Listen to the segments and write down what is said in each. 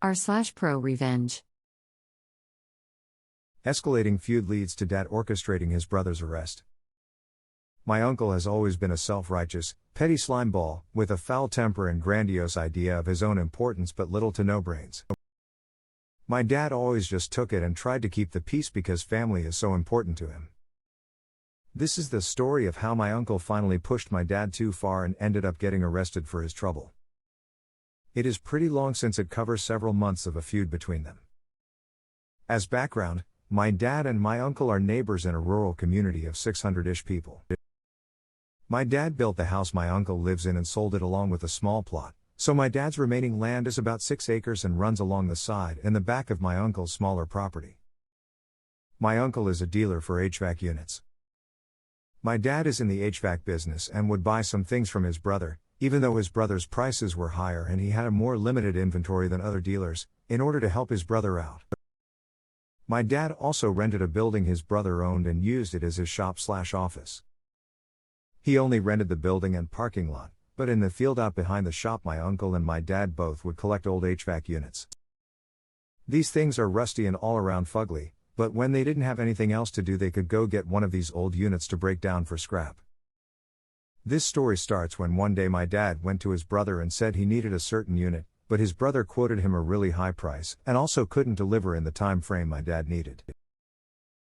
r/ProRevenge. Escalating feud leads to Dad orchestrating his brother's arrest. My uncle has always been a self-righteous, petty slimeball, with a foul temper and grandiose idea of his own importance but little to no brains. My dad always just took it and tried to keep the peace because family is so important to him. This is the story of how my uncle finally pushed my dad too far and ended up getting arrested for his trouble. It is pretty long since it covers several months of a feud between them. As background, my dad and my uncle are neighbors in a rural community of 600-ish people. My dad built the house my uncle lives in and sold it along with a small plot, so my dad's remaining land is about 6 acres and runs along the side and the back of my uncle's smaller property. My uncle is a dealer for HVAC units. My dad is in the HVAC business and would buy some things from his brother, even though his brother's prices were higher and he had a more limited inventory than other dealers, in order to help his brother out. My dad also rented a building his brother owned and used it as his shop/office. He only rented the building and parking lot, but in the field out behind the shop my uncle and my dad both would collect old HVAC units. These things are rusty and all around fugly, but when they didn't have anything else to do they could go get one of these old units to break down for scrap. This story starts when one day my dad went to his brother and said he needed a certain unit, but his brother quoted him a really high price and also couldn't deliver in the time frame my dad needed.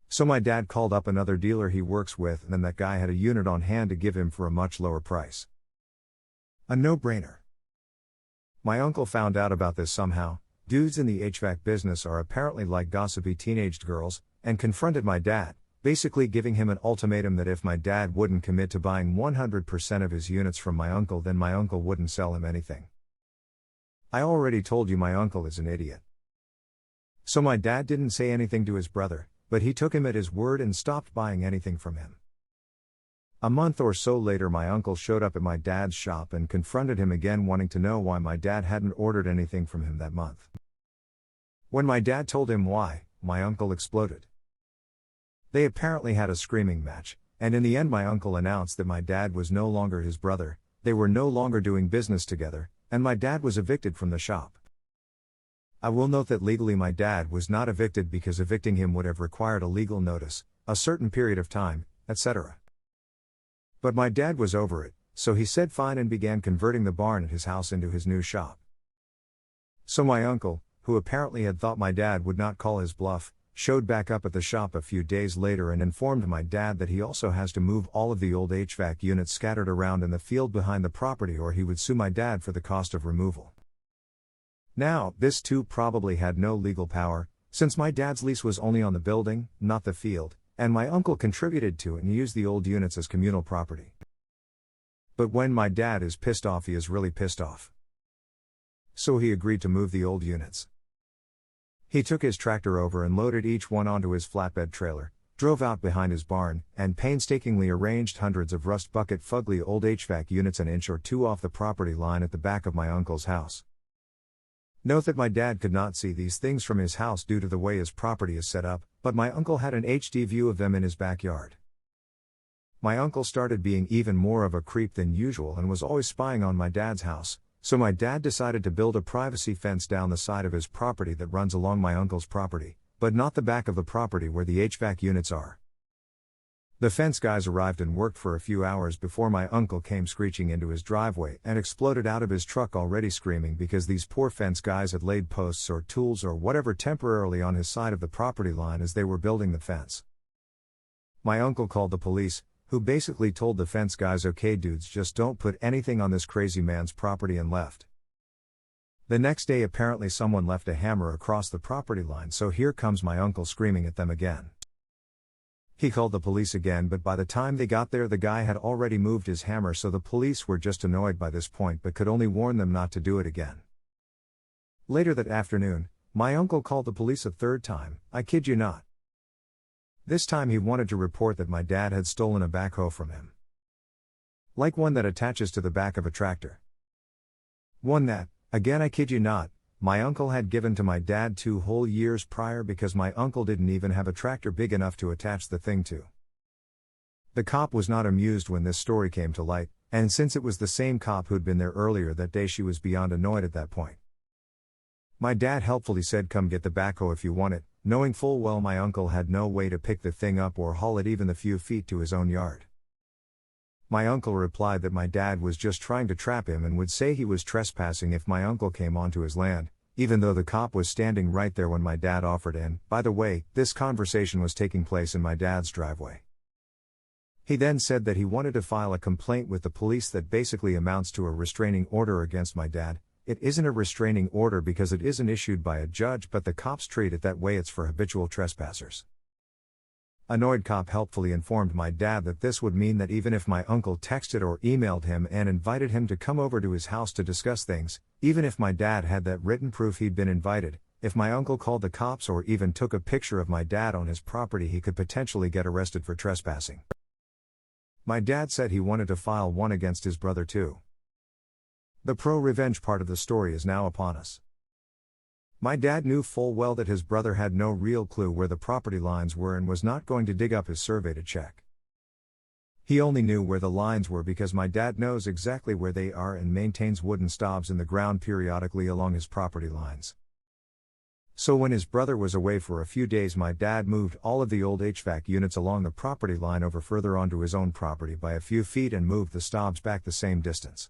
So my dad called up another dealer he works with and that guy had a unit on hand to give him for a much lower price. A no-brainer. My uncle found out about this somehow. Dudes in the HVAC business are apparently like gossipy teenaged girls, and confronted my dad, basically giving him an ultimatum that if my dad wouldn't commit to buying 100% of his units from my uncle then my uncle wouldn't sell him anything. I already told you my uncle is an idiot. So my dad didn't say anything to his brother, but he took him at his word and stopped buying anything from him. A month or so later my uncle showed up at my dad's shop and confronted him again wanting to know why my dad hadn't ordered anything from him that month. When my dad told him why, my uncle exploded. They apparently had a screaming match, and in the end my uncle announced that my dad was no longer his brother, they were no longer doing business together, and my dad was evicted from the shop. I will note that legally my dad was not evicted because evicting him would have required a legal notice, a certain period of time, etc. But my dad was over it, so he said fine and began converting the barn at his house into his new shop. So my uncle, who apparently had thought my dad would not call his bluff, showed back up at the shop a few days later and informed my dad that he also has to move all of the old HVAC units scattered around in the field behind the property or he would sue my dad for the cost of removal. Now, this too probably had no legal power, since my dad's lease was only on the building, not the field, and my uncle contributed to it and used the old units as communal property. But when my dad is pissed off he is really pissed off. So he agreed to move the old units. He took his tractor over and loaded each one onto his flatbed trailer, drove out behind his barn, and painstakingly arranged hundreds of rust bucket fugly old HVAC units an inch or two off the property line at the back of my uncle's house. Note that my dad could not see these things from his house due to the way his property is set up, but my uncle had an HD view of them in his backyard. My uncle started being even more of a creep than usual and was always spying on my dad's house, so my dad decided to build a privacy fence down the side of his property that runs along my uncle's property, but not the back of the property where the HVAC units are. The fence guys arrived and worked for a few hours before my uncle came screeching into his driveway and exploded out of his truck already screaming because these poor fence guys had laid posts or tools or whatever temporarily on his side of the property line as they were building the fence. My uncle called the police, who basically told the fence guys, okay dudes, just don't put anything on this crazy man's property, and left. The next day apparently someone left a hammer across the property line, so here comes my uncle screaming at them again. He called the police again, but by the time they got there the guy had already moved his hammer, so the police were just annoyed by this point but could only warn them not to do it again. Later that afternoon, my uncle called the police a third time, I kid you not. This time he wanted to report that my dad had stolen a backhoe from him. Like one that attaches to the back of a tractor. One that, again I kid you not, my uncle had given to my dad 2 whole years prior because my uncle didn't even have a tractor big enough to attach the thing to. The cop was not amused when this story came to light, and since it was the same cop who'd been there earlier that day she was beyond annoyed at that point. My dad helpfully said, "Come get the backhoe if you want it," knowing full well my uncle had no way to pick the thing up or haul it even the few feet to his own yard. My uncle replied that my dad was just trying to trap him and would say he was trespassing if my uncle came onto his land, even though the cop was standing right there when my dad offered in. By the way, this conversation was taking place in my dad's driveway. He then said that he wanted to file a complaint with the police that basically amounts to a restraining order against my dad. It isn't a restraining order because it isn't issued by a judge, but the cops treat it that way. It's for habitual trespassers. Annoyed cop helpfully informed my dad that this would mean that even if my uncle texted or emailed him and invited him to come over to his house to discuss things, even if my dad had that written proof he'd been invited, if my uncle called the cops or even took a picture of my dad on his property, he could potentially get arrested for trespassing. My dad said he wanted to file one against his brother too. The ProRevenge part of the story is now upon us. My dad knew full well that his brother had no real clue where the property lines were and was not going to dig up his survey to check. He only knew where the lines were because my dad knows exactly where they are and maintains wooden stobs in the ground periodically along his property lines. So when his brother was away for a few days, my dad moved all of the old HVAC units along the property line over further onto his own property by a few feet and moved the stobs back the same distance.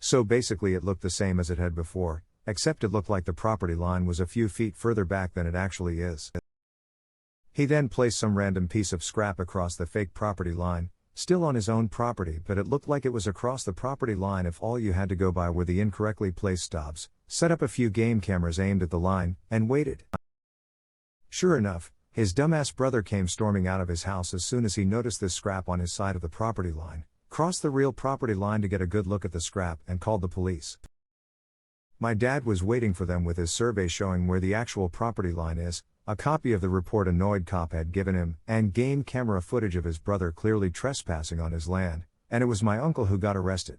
So basically it looked the same as it had before, except it looked like the property line was a few feet further back than it actually is. He then placed some random piece of scrap across the fake property line, still on his own property, but it looked like it was across the property line if all you had to go by were the incorrectly placed stobs, set up a few game cameras aimed at the line, and waited. Sure enough, his dumbass brother came storming out of his house as soon as he noticed this scrap on his side of the property line, crossed the real property line to get a good look at the scrap, and called the police. My dad was waiting for them with his survey showing where the actual property line is, a copy of the report annoyed cop had given him, and game camera footage of his brother clearly trespassing on his land, and it was my uncle who got arrested.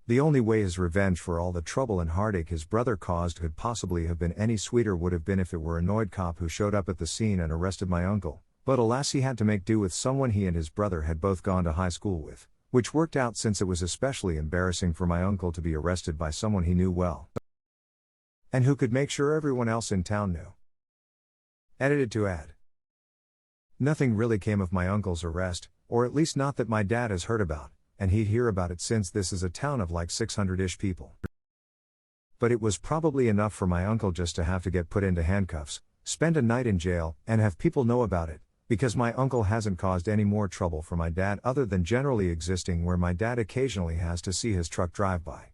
The only way his revenge for all the trouble and heartache his brother caused could possibly have been any sweeter would have been if it were an annoyed cop who showed up at the scene and arrested my uncle, but alas, he had to make do with someone he and his brother had both gone to high school with, which worked out since it was especially embarrassing for my uncle to be arrested by someone he knew well, and who could make sure everyone else in town knew. Edited to add. Nothing really came of my uncle's arrest, or at least not that my dad has heard about, and he'd hear about it since this is a town of like 600-ish people. But it was probably enough for my uncle just to have to get put into handcuffs, spend a night in jail, and have people know about it, because my uncle hasn't caused any more trouble for my dad other than generally existing where my dad occasionally has to see his truck drive by.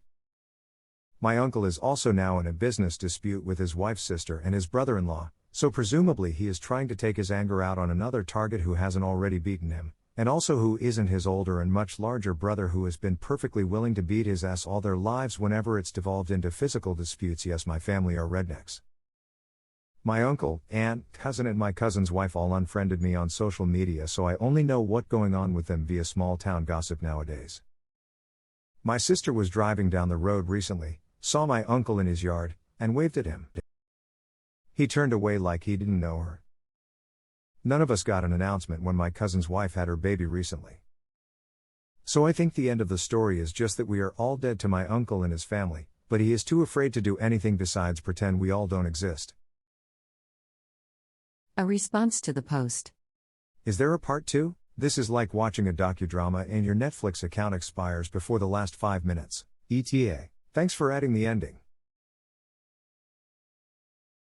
My uncle is also now in a business dispute with his wife's sister and his brother-in-law, so presumably he is trying to take his anger out on another target who hasn't already beaten him, and also who isn't his older and much larger brother who has been perfectly willing to beat his ass all their lives whenever it's devolved into physical disputes. Yes, my family are rednecks. My uncle, aunt, cousin and my cousin's wife all unfriended me on social media, so I only know what's going on with them via small town gossip nowadays. My sister was driving down the road recently, saw my uncle in his yard, and waved at him. He turned away like he didn't know her. None of us got an announcement when my cousin's wife had her baby recently. So I think the end of the story is just that we are all dead to my uncle and his family, but he is too afraid to do anything besides pretend we all don't exist. A response to the post. Is there a part 2? This is like watching a docudrama and your Netflix account expires before the last 5 minutes. ETA. Thanks for adding the ending.